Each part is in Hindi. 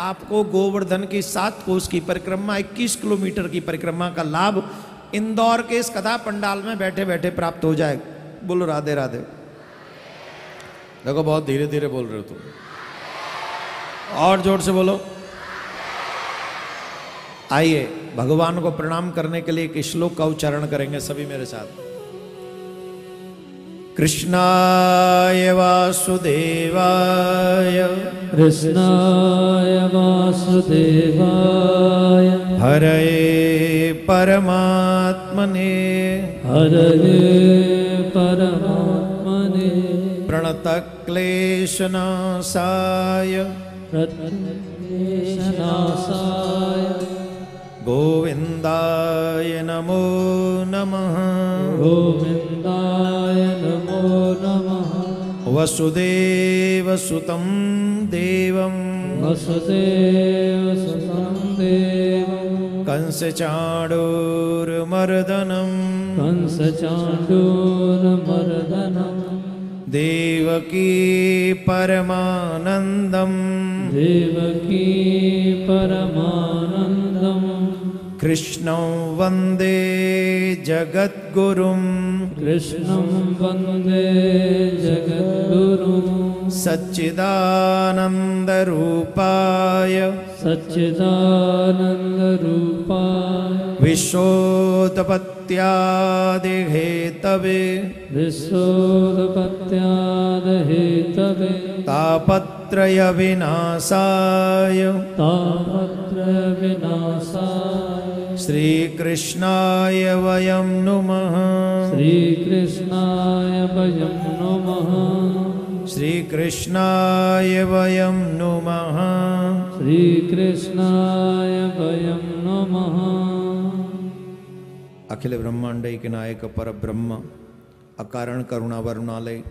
आपको गोवर्धन की 7 कोस की परिक्रमा 21 किलोमीटर की परिक्रमा का लाभ इंदौर के इस कथा पंडाल में बैठे बैठे प्राप्त हो जाए। बोलो राधे राधे। देखो बहुत धीरे धीरे बोल रहे हो तुम, और जोर से बोलो। आइए भगवान को प्रणाम करने के लिए एक श्लोक का उच्चारण करेंगे सभी मेरे साथ। कृष्णाय वासुदेवाय कृष्णाय वासुदेवाय हरये परमात्मने हरये परमात्मने प्रणतक्लेशनाशाय प्रत्यक्षनाशाय गोविन्दाय नमो नमः। गोविन्दाय नमो नमः। वसुदेवसुतं देवं वसुदेवसुतं देवं कंसचाणूरमर्दनं कंसचाणूरमर्दनं देवकी परमानन्दं देवकी परमानन्दं कृष्णं वन्दे जगद्गुरुं कृष्णं वन्दे जगद्गुरुं सच्चिदानन्दरूपाय सच्चिदानन्दरूपाय विश्वोत्पत्त्यादिहेतवे विश्वोत्पत्त्यादिहेतवे तापत्रयविनाशाय तापत्रयविनाशाय श्रीकृष्णाय वयं नुमः। श्रीकृष्णाय वयं नुमः। श्रीकृष्णाय वयं नुमः। श्रीकृष्णाय वयं नमः। अखिल ब्रह्मांडैक नायक पर ब्रह्म अकारण करुणा वरुणालय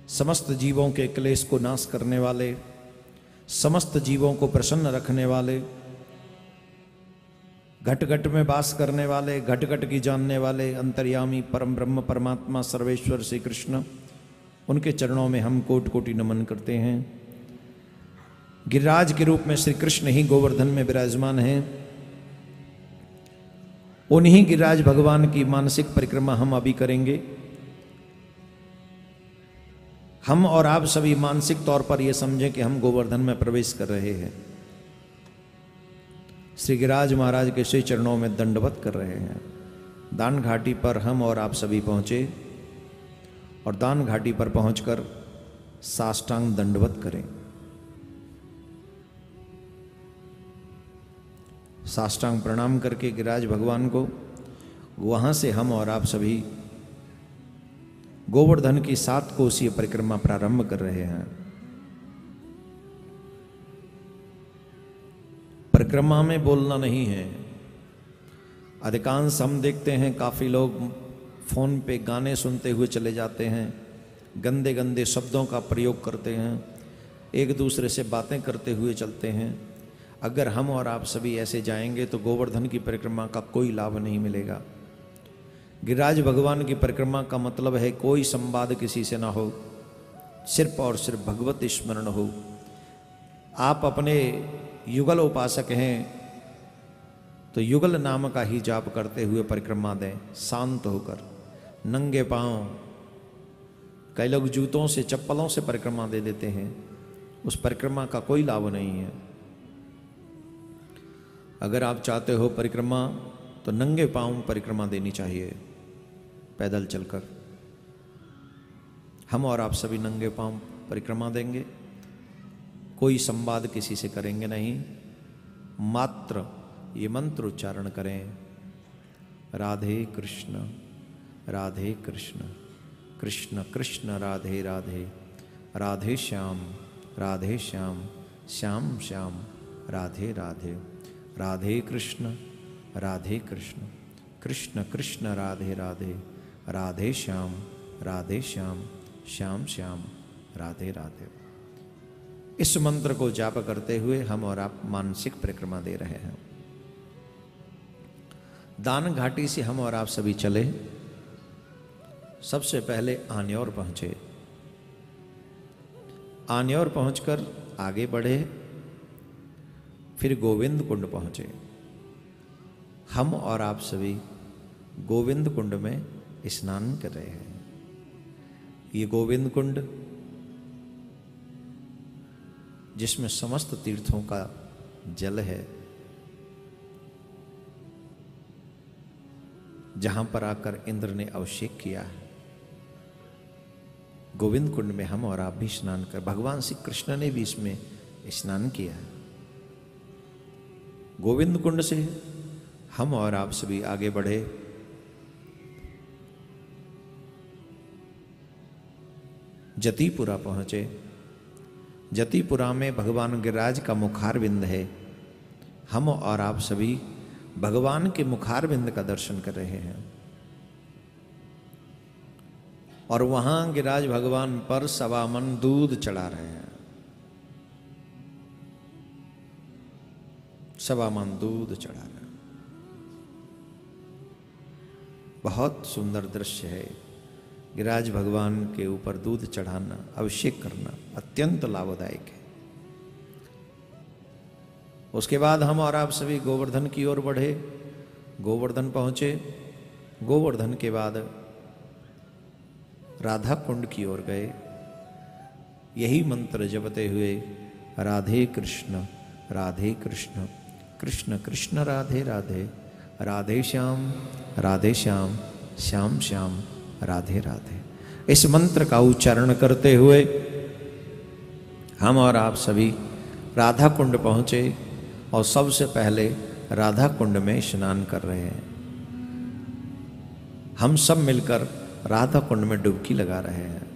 समस्त जीवों के क्लेश को नाश करने वाले, समस्त जीवों को प्रसन्न रखने वाले, घट घट में वास करने वाले, घट घट की जानने वाले अंतर्यामी परम ब्रह्म परमात्मा सर्वेश्वर श्री कृष्ण, उनके चरणों में हम कोटि कोटि नमन करते हैं। गिरिराज के रूप में श्री कृष्ण ही गोवर्धन में विराजमान हैं। उन्हीं गिरिराज भगवान की मानसिक परिक्रमा हम अभी करेंगे। हम और आप सभी मानसिक तौर पर यह समझें कि हम गोवर्धन में प्रवेश कर रहे हैं। श्री गिरिराज महाराज के श्री चरणों में दंडवत कर रहे हैं। दान घाटी पर हम और आप सभी पहुंचे और दान घाटी पर पहुंचकर साष्टांग दंडवत करें। साष्टांग प्रणाम करके गिरिराज भगवान को वहां से हम और आप सभी गोवर्धन की 7 कोसीय परिक्रमा प्रारंभ कर रहे हैं। परिक्रमा में बोलना नहीं है। अधिकांश हम देखते हैं काफी लोग फोन पे गाने सुनते हुए चले जाते हैं, गंदे गंदे शब्दों का प्रयोग करते हैं, एक दूसरे से बातें करते हुए चलते हैं। अगर हम और आप सभी ऐसे जाएंगे तो गोवर्धन की परिक्रमा का कोई लाभ नहीं मिलेगा। गिरिराज भगवान की परिक्रमा का मतलब है कोई संवाद किसी से ना हो, सिर्फ और सिर्फ भगवत स्मरण हो। आप अपने युगल उपासक हैं तो युगल नाम का ही जाप करते हुए परिक्रमा दें, शांत होकर, नंगे पांव। कई लोग जूतों से चप्पलों से परिक्रमा दे देते हैं, उस परिक्रमा का कोई लाभ नहीं है। अगर आप चाहते हो परिक्रमा तो नंगे पांव परिक्रमा देनी चाहिए, पैदल चलकर। हम और आप सभी नंगे पांव परिक्रमा देंगे, कोई संवाद किसी से करेंगे नहीं, मात्र ये मंत्र उच्चारण करें, राधे कृष्ण कृष्ण कृष्ण राधे राधे, राधे श्याम श्याम श्याम राधे राधे, राधे कृष्ण कृष्ण कृष्ण राधे राधे, राधे श्याम श्याम श्याम राधे राधे। इस मंत्र को जाप करते हुए हम और आप मानसिक परिक्रमा दे रहे हैं। दान घाटी से हम और आप सभी चले, सबसे पहले आन्योर पहुंचे। आन्योर पहुंचकर आगे बढ़े फिर गोविंद कुंड पहुंचे। हम और आप सभी गोविंद कुंड में स्नान कर रहे हैं। ये गोविंद कुंड जिसमें समस्त तीर्थों का जल है, जहां पर आकर इंद्र ने अभिषेक किया है, गोविंद कुंड में हम और आप भी स्नान कर, भगवान श्री कृष्ण ने भी इसमें स्नान किया है। गोविंद कुंड से हम और आप सभी आगे बढ़े। जतिपुरा पहुंचे। जतिपुरा में भगवान गिरिराज का मुखारविंद है। हम और आप सभी भगवान के मुखारविंद का दर्शन कर रहे हैं और वहां गिरिराज भगवान पर 1.25 मन दूध चढ़ा रहे हैं। 1.25 मन दूध चढ़ा रहे हैं। बहुत सुंदर दृश्य है। गिरिराज भगवान के ऊपर दूध चढ़ाना, अभिषेक करना अत्यंत लाभदायक है। उसके बाद हम और आप सभी गोवर्धन की ओर बढ़े। गोवर्धन पहुंचे। गोवर्धन के बाद राधा कुंड की ओर गए। यही मंत्र जपते हुए राधे कृष्ण कृष्ण कृष्ण राधे राधे, राधे श्याम श्याम श्याम राधे राधे, इस मंत्र का उच्चारण करते हुए हम और आप सभी राधा कुंड पहुंचे और सबसे पहले राधा कुंड में स्नान कर रहे हैं। हम सब मिलकर राधा कुंड में डुबकी लगा रहे हैं।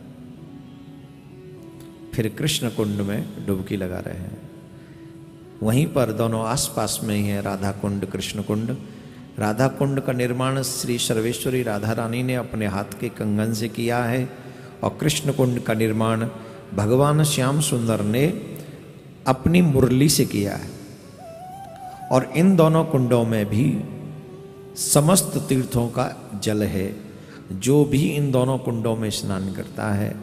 फिर कृष्ण कुंड में डुबकी लगा रहे हैं। वहीं पर दोनों आसपास में ही है राधा कुंड, कृष्ण कुंड। राधा कुंड का निर्माण श्री सर्वेश्वरी राधा रानी ने अपने हाथ के कंगन से किया है और कृष्ण कुंड का निर्माण भगवान श्याम सुंदर ने अपनी मुरली से किया है। और इन दोनों कुंडों में भी समस्त तीर्थों का जल है। जो भी इन दोनों कुंडों में स्नान करता है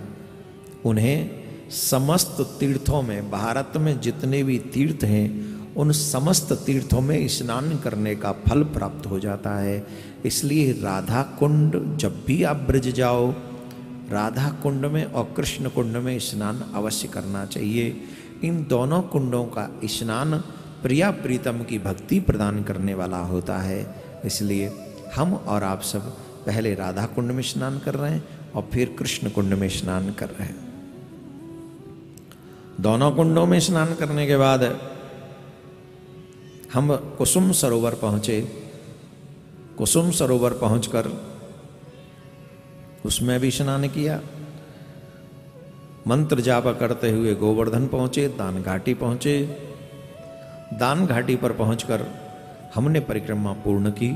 उन्हें समस्त तीर्थों में, भारत में जितने भी तीर्थ हैं उन समस्त तीर्थों में स्नान करने का फल प्राप्त हो जाता है। इसलिए राधा कुंड जब भी आप ब्रज जाओ, राधा कुंड में और कृष्ण कुंड में स्नान अवश्य करना चाहिए। इन दोनों कुंडों का स्नान प्रिया प्रीतम की भक्ति प्रदान करने वाला होता है। इसलिए हम और आप सब पहले राधा कुंड में स्नान कर रहे हैं और फिर कृष्ण कुंड में स्नान कर रहे हैं। दोनों कुंडों में स्नान करने के बाद हम कुसुम सरोवर पहुंचे। कुसुम सरोवर पहुंचकर उसमें भी स्नान किया। मंत्र जाप करते हुए गोवर्धन पहुंचे, दान घाटी पहुंचे। दान घाटी पर पहुंचकर हमने परिक्रमा पूर्ण की।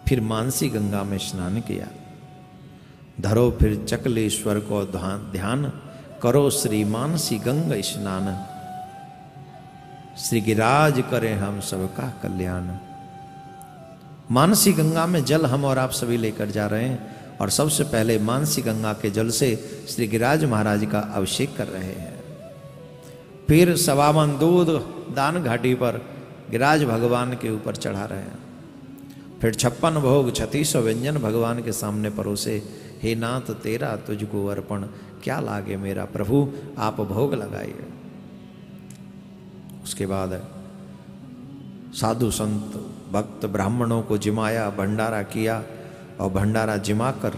फिर मानसी गंगा में स्नान किया। धरो फिर चकलेश्वर को ध्यान, करो श्री मानसी गंगा स्नान, श्री गिरिराज करें हम सबका कल्याण। मानसी गंगा में जल हम और आप सभी लेकर जा रहे हैं और सबसे पहले मानसी गंगा के जल से श्री गिरिराज महाराज का अभिषेक कर रहे हैं। फिर 1.25 मन दूध दान घाटी पर गिरिराज भगवान के ऊपर चढ़ा रहे हैं। फिर 56 भोग 36 व्यंजन भगवान के सामने परोसे। हे नाथ तेरा तुझको अर्पण, क्या लागे मेरा प्रभु, आप भोग लगाइए। उसके बाद साधु संत भक्त ब्राह्मणों को जिमाया, भंडारा किया और भंडारा जिमा कर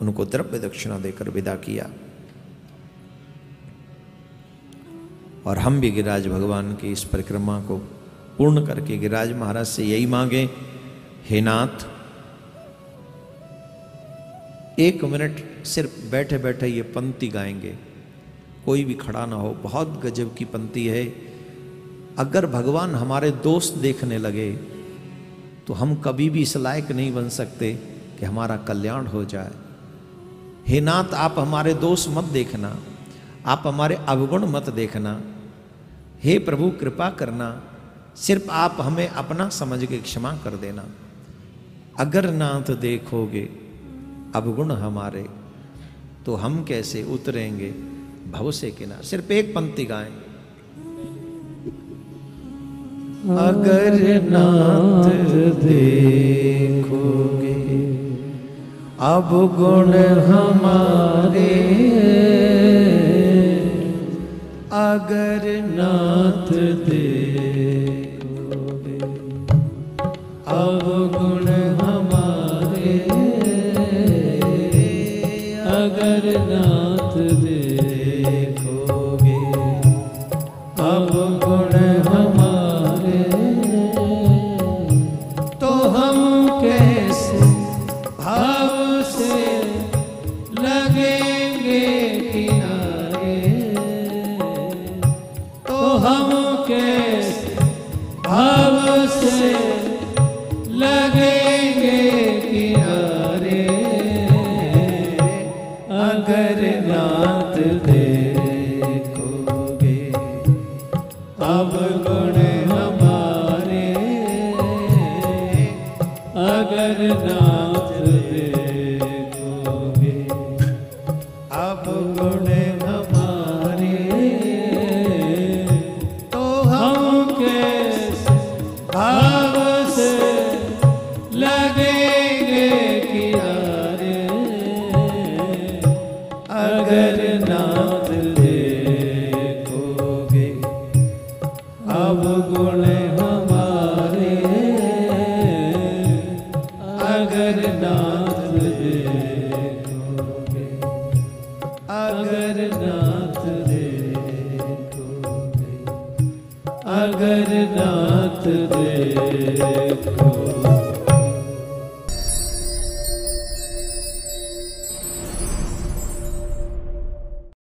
उनको द्रव्य दक्षिणा देकर विदा किया। और हम भी गिरिराज भगवान की इस परिक्रमा को पूर्ण करके गिरिराज महाराज से यही मांगे, हे नाथ 1 मिनट सिर्फ बैठे बैठे ये पंक्ति गाएंगे, कोई भी खड़ा ना हो। बहुत गजब की पंक्ति है। अगर भगवान हमारे दोस्त देखने लगे तो हम कभी भी इस लायक नहीं बन सकते कि हमारा कल्याण हो जाए। हे नाथ आप हमारे दोष मत देखना, आप हमारे अवगुण मत देखना। हे प्रभु कृपा करना, सिर्फ आप हमें अपना समझ के क्षमा कर देना। अगर नाथ देखोगे अवगुण हमारे तो हम कैसे उतरेंगे भव से किनारे। सिर्फ एक पंक्ति गाएं। अगर नाथ देखोगे अब गुण हमारे, अगर नाथ देखोगे अब गुण हमारे, अगर नाथ देखोगे अब गुण हमारे, तो हम कैसे भाव से लगेंगे किनारे, तो हम कैसे भाव से लगेंगे किनारे, अगर नाथ देखोगे अब गुण हमारे, अगर नाथ देखोगे अब गुण हमारे, तो हम कैसे भाव से लगेंगे किनारे, अगर नाथ देखोगे अब गुण हमारे, अगर नाथ देखोगे, अगर नाथ देखोगे, अगर नाथ देखोगे।